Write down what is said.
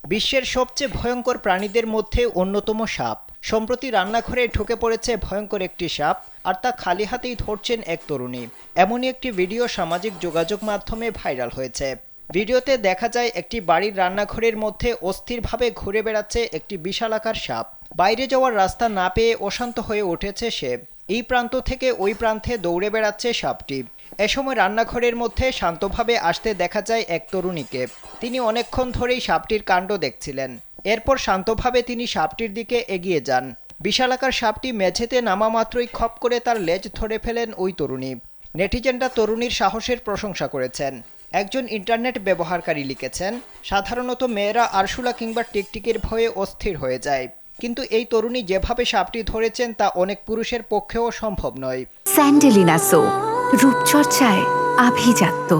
বিশ্বের সবচেয়ে ভয়ঙ্কর প্রাণীদের মধ্যে অন্যতম সাপ। সম্প্রতি রান্নাঘরে ঢুকে পড়েছে ভয়ঙ্কর একটি সাপ, আর তা খালি হাতেই ধরছেন এক তরুণী। এমনই একটি ভিডিও সামাজিক যোগাযোগ মাধ্যমে ভাইরাল হয়েছে। ভিডিওতে দেখা যায় একটি বাড়ির রান্নাঘরের মধ্যে অস্থিরভাবে ঘুরে বেড়াচ্ছে একটি বিশালাকার সাপ। বাইরে যাওয়ার রাস্তা না পেয়ে অশান্ত হয়ে উঠেছে সে। এই প্রান্ত থেকে ওই প্রান্তে দৌড়ে বেড়াচ্ছে সাপটি। এ সময় রান্নাঘরের মধ্যে শান্তভাবে আসতে দেখা যায় এক তরুণীকে। তিনি অনেকক্ষণ ধরেই সাপটির কাণ্ড দেখছিলেন। এরপর শান্তভাবে তিনি সাপটির দিকে এগিয়ে যান। বিশালাকার সাপটি মেঝেতে নামা মাত্রই খপ করে তার লেজ ধরে ফেলেন ওই তরুণী। নেটিজেনরা তরুণীর সাহসের প্রশংসা করেছেন। একজন ইন্টারনেট ব্যবহারকারী লিখেছেন, সাধারণত মেয়েরা আরশোলা কিংবা টিকটিকির ভয়ে অস্থির হয়ে যায়, কিন্তু এই তরুণী যেভাবে সাপটি ধরেছেন তা অনেক পুরুষের পক্ষেও সম্ভব নয়। স্যান্ডেলিনা সো, রূপচর্চায় আভিজাত্য।